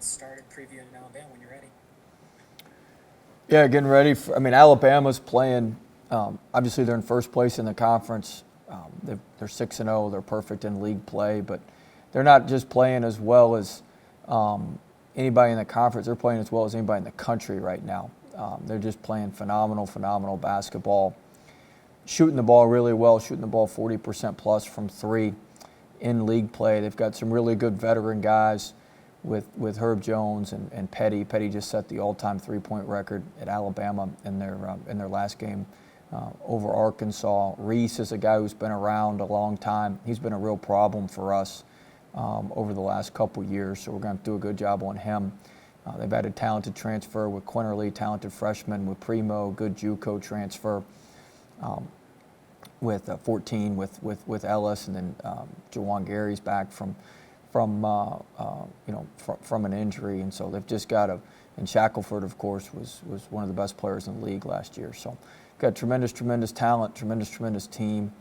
get started previewing Alabama when you're ready. Yeah, getting ready. Alabama's playing. Obviously, they're in first place in the conference. They're 6-0. They're perfect in league play, but they're not just playing as well as anybody in the conference. They're playing as well as anybody in the country right now. They're just playing phenomenal basketball, shooting the ball really well, shooting the ball 40% plus from three in league play. They've got some really good veteran guys with Herb Jones and Petty. Petty just set the all-time three-point record at Alabama in their last game over Arkansas. Reese is a guy who's been around a long time. He's been a real problem for us over the last couple years, so we're going to do a good job on him. They've had a talented transfer with Quinterly, talented freshman with Primo, good JUCO transfer with 14 with Ellis, and then Jawan Gary's back from an injury, and so they've just got and Shackelford, of course, was one of the best players in the league last year. So got tremendous talent, tremendous team,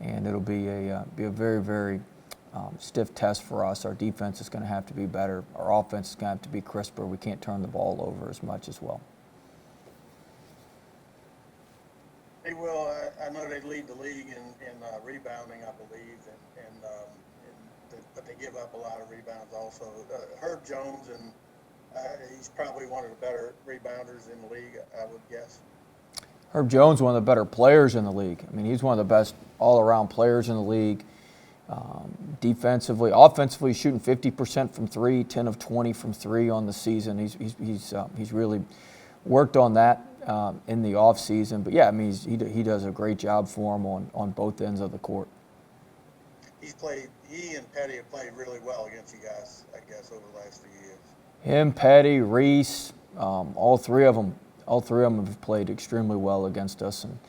and it'll be a very stiff test for us. Our defense is going to have to be better. Our offense is going to have to be crisper. We can't turn the ball over as much as well. Hey, Will, I know they lead the league in rebounding, I believe, but they give up a lot of rebounds also. Herb Jones, and he's probably one of the better rebounders in the league, I would guess. Herb Jones, one of the better players in the league. I mean, he's one of the best all-around players in the league. Defensively, offensively, shooting 50% from three, 10 of 20 from three on the season. He's really worked on that in the off season. But yeah, I mean, he does a great job for him on both ends of the court. He and Petty have played really well against you guys, I guess, over the last few years. Him, Petty, Reese, all three of them have played extremely well against us, and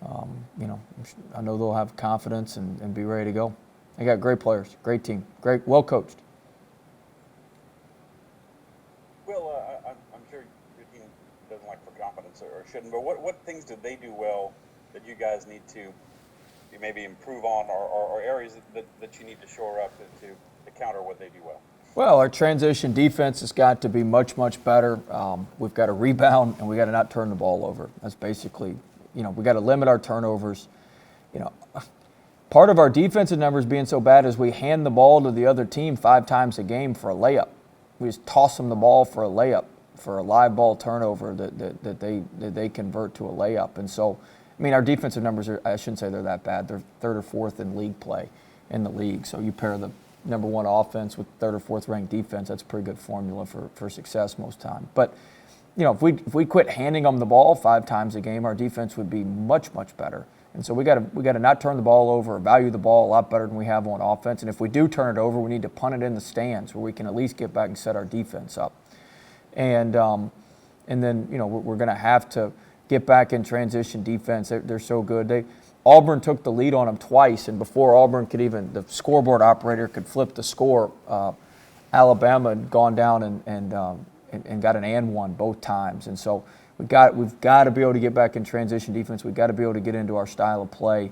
I know they'll have confidence and be ready to go. They got great players, great team, great, well coached. Well, I'm sure your team doesn't like for confidence or shouldn't, but what things do they do well that you guys need to maybe improve on, or areas that you need to shore up to counter what they do well? Well, our transition defense has got to be much better. We've got to rebound, and we got to not turn the ball over. That's basically, we got to limit our turnovers. Part of our defensive numbers being so bad is we hand the ball to the other team 5 times a game for a layup. We just toss them the ball for a layup, for a live ball turnover that they convert to a layup. And so, I mean, our defensive numbers I shouldn't say they're that bad. They're 3rd or 4th in league play in the league. So you pair the number 1 offense with 3rd or 4th ranked defense, that's a pretty good formula for success most time. But if we quit handing them the ball 5 times a game, our defense would be much better. And so we got to not turn the ball over, value the ball a lot better than we have on offense. And if we do turn it over, we need to punt it in the stands where we can at least get back and set our defense up. And then we're going to have to get back in transition defense. They're so good. Auburn took the lead on them twice, and before Auburn could the scoreboard operator could flip the score, Alabama had gone down and got an and one both times. And so we've got to be able to get back in transition defense. We've got to be able to get into our style of play,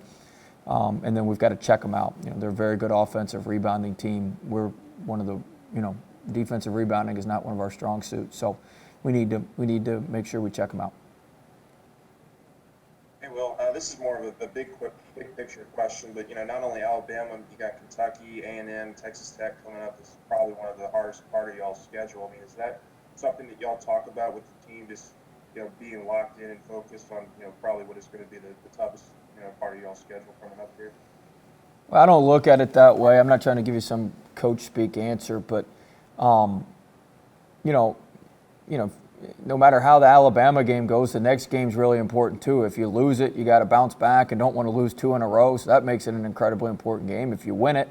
and then we've got to check them out. They're a very good offensive rebounding team. We're one of the defensive rebounding is not one of our strong suits. So we need to make sure we check them out. Hey, Will, this is more of a big picture question, but not only Alabama, you got Kentucky, A&M, Texas Tech coming up. This is probably one of the hardest part of y'all's schedule. I mean, is that something that y'all talk about with the team, just being locked in and focused on probably what is going to be the toughest part of y'all's schedule coming up here? Well, I don't look at it that way. I'm not trying to give you some coach speak answer, but no matter how the Alabama game goes, the next game's really important too. If you lose it, you got to bounce back and don't want to lose 2 in a row. So that makes it an incredibly important game. If you win it,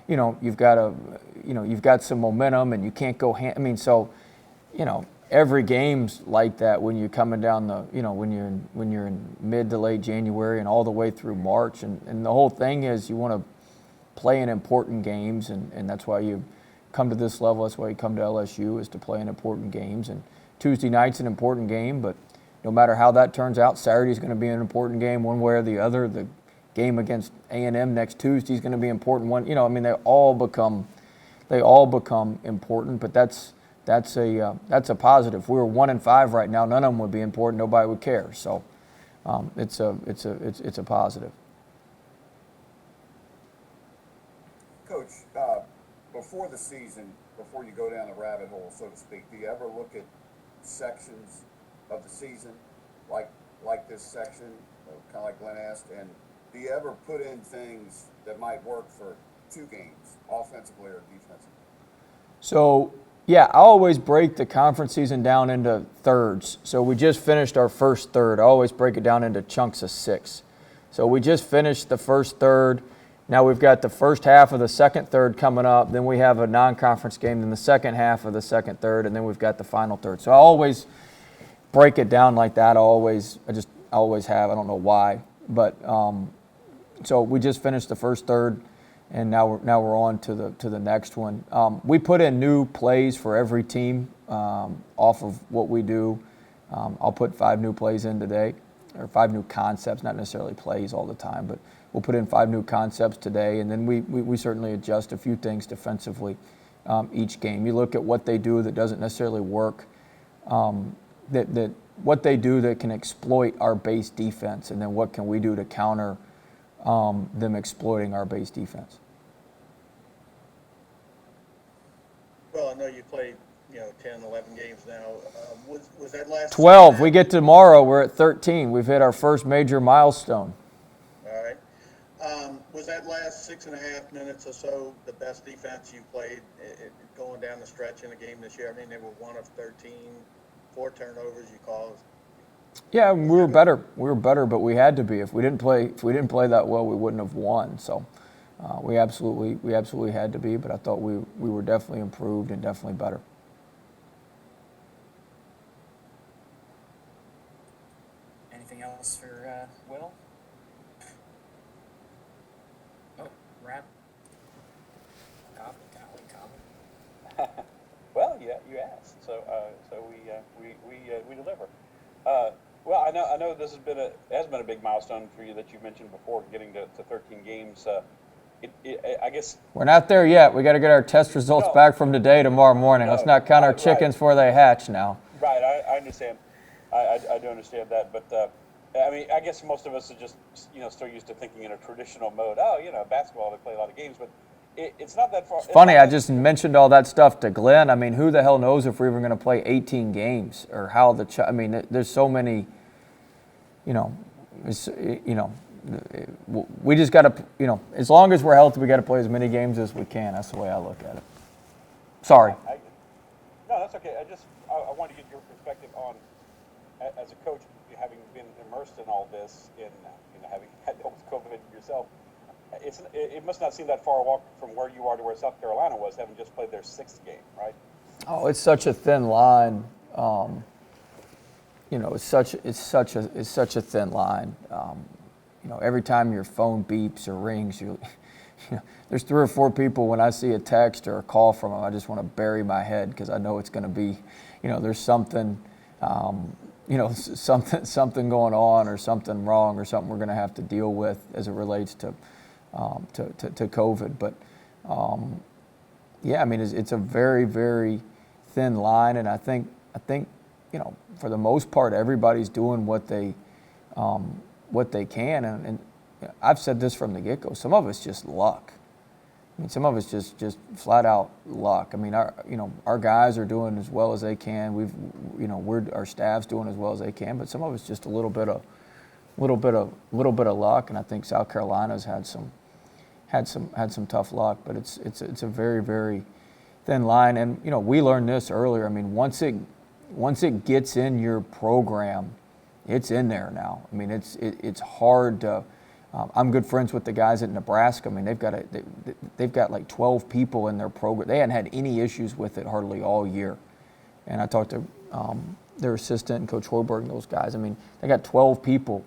you've got some momentum and you can't go. Every game's like that when you're coming down when you're in mid to late January and all the way through March. And the whole thing is you want to play in important games, and that's why you come to this level. That's why you come to LSU, is to play in important games. And Tuesday night's an important game, but no matter how that turns out, Saturday's going to be an important game one way or the other. The game against A&M next Tuesday is going to be an important one. They all become important, but that's that's a positive. If we were 1-5 right now, none of them would be important. Nobody would care. So it's a positive. Coach, before the season, before you go down the rabbit hole, so to speak, do you ever look at sections of the season, like this section, kind of like Glenn asked, and do you ever put in things that might work for 2 games, offensively or defensively? So, yeah, I always break the conference season down into thirds. So we just finished our first third. I always break it down into chunks of 6. So we just finished the first third. Now we've got the first half of the second third coming up. Then we have a non-conference game, then the second half of the second third, and then we've got the final third. So I always break it down like that. I always have. I don't know why, but so we just finished the first third, and now we're on to the next one. We put in new plays for every team off of what we do. I'll put 5 new plays in today, or 5 new concepts, not necessarily plays all the time, but we'll put in 5 new concepts today, and then we certainly adjust a few things defensively each game. You look at what they do that doesn't necessarily work, that what they do that can exploit our base defense, and then what can we do to counter them exploiting our base defense. Well, I know you played, 10, 11 games now. Was that last 12. We get tomorrow. We're at 13. We've hit our first major milestone. All right. Was that last 6.5 minutes or so the best defense you played going down the stretch in a game this year? I mean, they were 1 of 13, 4 turnovers you caused. Yeah, we were better. We were better, but we had to be. If we didn't play that well, we wouldn't have won. So we absolutely had to be. But I thought we were definitely improved and definitely better. Anything else for Will? Oh, Rap. Cobble. Well, yeah, you asked, so we deliver. Well, I know this has been a big milestone for you that you mentioned before, getting to 13 games. I guess We're not there yet. We got to get our test results back from today, tomorrow morning. Let's not count our chickens before they hatch now. Right, I understand. I do understand that, but I mean, I guess most of us are just still used to thinking in a traditional mode. Oh, basketball, they play a lot of games, but it's not that far. It's funny, I just mentioned all that stuff to Glenn. I mean, who the hell knows if we're even going to play 18 games or how I mean, there's so many, we just got to, as long as we're healthy, we got to play as many games as we can. That's the way I look at it. Sorry. No, that's okay. I wanted to get your perspective on, as a coach, having been immersed in all this, in having had dealt with COVID yourself. It must not seem that far a walk from where you are to where South Carolina was, having just played their 6th game, right? Oh, it's such a thin line. It's such a thin line. Every time your phone beeps or rings, there's 3 or 4 people when I see a text or a call from them, I just want to bury my head because I know it's going to be, there's something, something going on or something wrong or something we're going to have to deal with as it relates to COVID. But yeah, I mean, it's a very, very thin line, and I think for the most part, everybody's doing what they can, and I've said this from the get-go. Some of it's just luck. I mean, some of it's just flat out luck. I mean, our guys are doing as well as they can. Our staff's doing as well as they can, but some of it's just a little bit of luck. And I think South Carolina's had some tough luck, but it's a very, very thin line. And we learned this earlier. I mean, once it gets in your program, it's in there now. I mean, it's hard to. I'm good friends with the guys at Nebraska. I mean, they've got like 12 people in their program. They hadn't had any issues with it hardly all year. And I talked to their assistant and Coach Hoiberg and those guys. I mean, they got 12 people,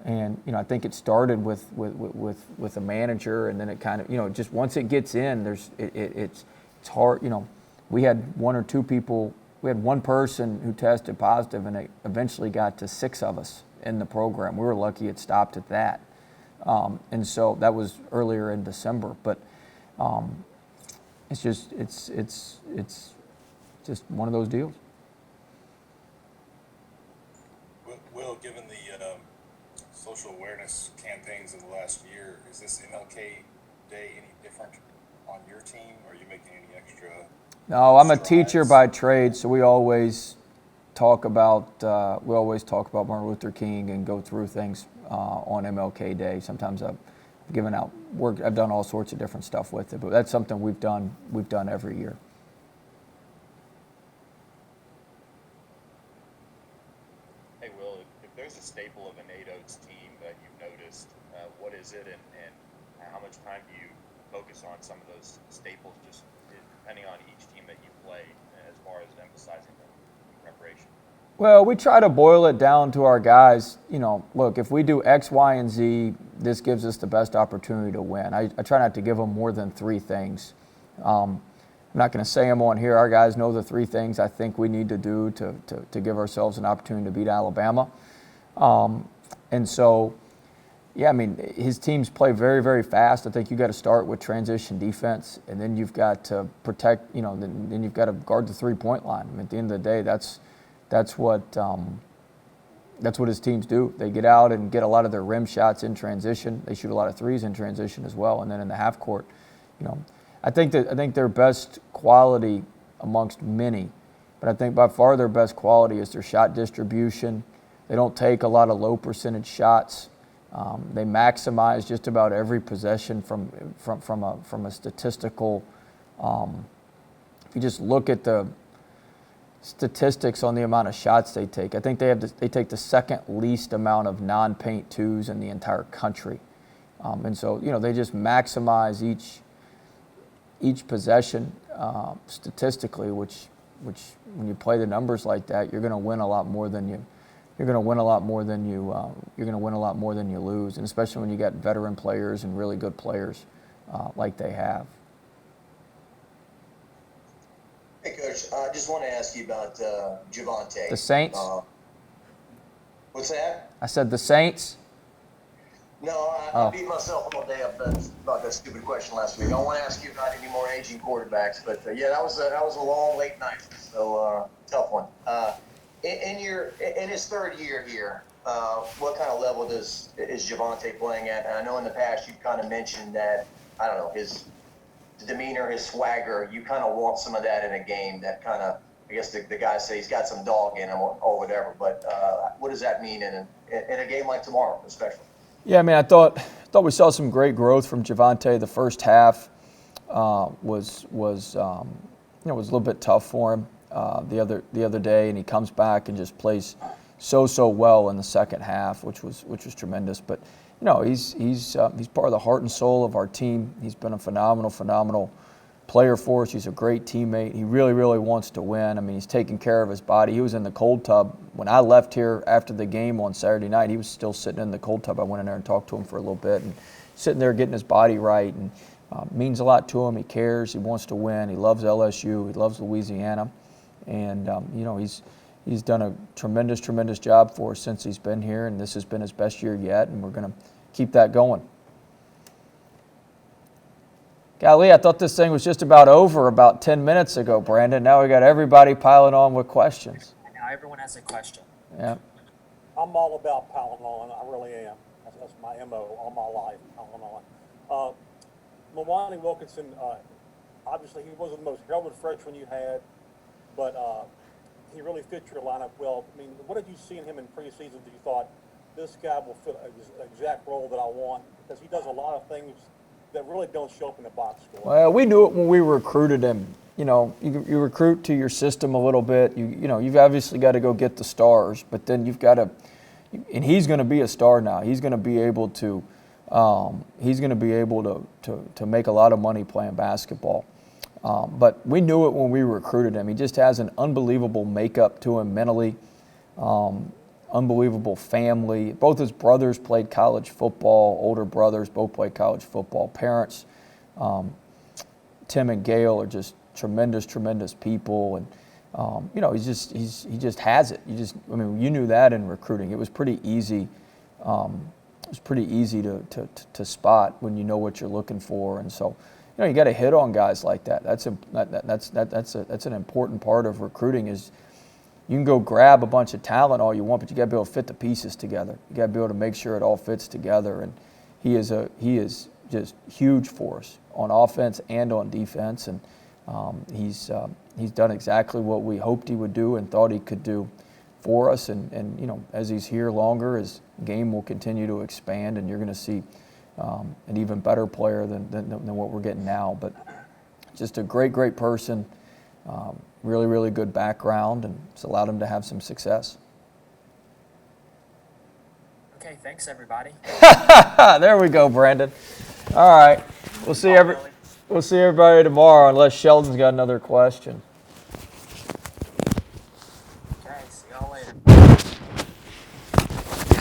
and I think it started with a manager, and then it kind of just once it gets in, it's hard. We had 1 or 2 people. We had 1 person who tested positive, and it eventually got to 6 of us in the program. We were lucky it stopped at that. And so that was earlier in December, but it's just one of those deals. Will, given the social awareness campaigns of the last year, is this MLK Day any different on your team? Are you making any extra? No, I'm a strides? teacher by trade, so we always talk about Martin Luther King and go through things on MLK Day. Sometimes I've given out work. I've done all sorts of different stuff with it, but that's something we've done every year. Hey, Will, if there's a staple of a NATO's team that you've noticed, what is it, and how much time do you focus on some of those staples, just depending on each team that you play, as far as emphasizing them in preparation? Well, we try to boil it down to our guys. You know, look, if we do X, Y, and Z, this gives us the best opportunity to win. I try not to give them more than three things. I'm not going to say them on here. Our guys know the three things I think we need to do to give ourselves an opportunity to beat Alabama. And so, yeah, I mean, his teams play very, very fast. I think you got to start with transition defense, and then you've got to protect, then you've got to guard the three-point line. I mean, at the end of the day, that's what his teams do. They get out and get a lot of their rim shots in transition. They shoot a lot of threes in transition as well. And then in the half court, I think their best quality amongst many, but I think by far their best quality is their shot distribution. They don't take a lot of low percentage shots. They maximize just about every possession from a statistical. If you just look at the statistics on the amount of shots they take, I think they take the second least amount of non-paint twos in the entire country, and so they just maximize each possession statistically, which when you play the numbers like that, you're going to win a lot more than you. You're going to win a lot more than you. You're going to win a lot more than you lose, and especially when you got veteran players and really good players like they have. Hey, Coach, I just want to ask you about Javonte. The Saints? What's that? I said the Saints. No, I beat myself all day up about that stupid question last week. I want to ask you about any more aging quarterbacks, but yeah, that was a long, late night, so tough one. In his third year here, what kind of level is Javonte playing at? And I know in the past you've kind of mentioned that, I don't know, his demeanor, his swagger, you kind of want some of that in a game. That kind of, I guess the guys say he's got some dog in him or whatever. But what does that mean in a game like tomorrow, especially? Yeah, I mean, I thought we saw some great growth from Javonte. The first half was a little bit tough for him the other day, and he comes back and just plays so well in the second half, which was tremendous. But he's part of the heart and soul of our team. He's been a phenomenal player for us. He's a great teammate. He really wants to win. I mean, he's taking care of his body. He was in the cold tub when I left here after the game on Saturday night. He was still sitting in the cold tub. I went in there and talked to him for a little bit, and sitting there getting his body right, and means a lot to him. He cares. He wants to win. He loves LSU. He loves Louisiana, and he's done a tremendous job for us since he's been here, and this has been his best year yet, and we're going to keep that going. Golly, I thought this thing was just about over about 10 minutes ago, Brandon. Now we got everybody piling on with questions. Now everyone has a question. Yeah. I'm all about piling on. I really am. That's my MO all my life, piling on. Milwaukee Wilkinson, obviously he wasn't the most heralded freshman you had, but he really fit your lineup well. I mean, what did you see in him in preseason that you thought, this guy will fit the exact role that I want? Because he does a lot of things that really don't show up in the box score. Well, we knew it when we recruited him. You recruit to your system a little bit. You've obviously got to go get the stars, but then you've got to, and he's going to be a star now. He's going to be able to, to make a lot of money playing basketball. But we knew it when we recruited him. He just has an unbelievable makeup to him mentally. Unbelievable family. Both his brothers played college football. Older brothers both played college football. Parents, Tim and Gail, are just tremendous people, and he just has it. You knew that in recruiting. It was pretty easy. To spot when you know what you're looking for, and so you got to hit on guys like that. That's an important part of recruiting. Is you can go grab a bunch of talent all you want, but you got to be able to fit the pieces together. You got to be able to make sure it all fits together. And he is just huge for us on offense and on defense. And he's done exactly what we hoped he would do and thought he could do for us. And as he's here longer, his game will continue to expand, and you're going to see an even better player than what we're getting now. But just a great person. Really, really good background, and it's allowed him to have some success. Okay, thanks everybody. There we go, Brandon. All right, we'll see everybody tomorrow, unless Sheldon's got another question.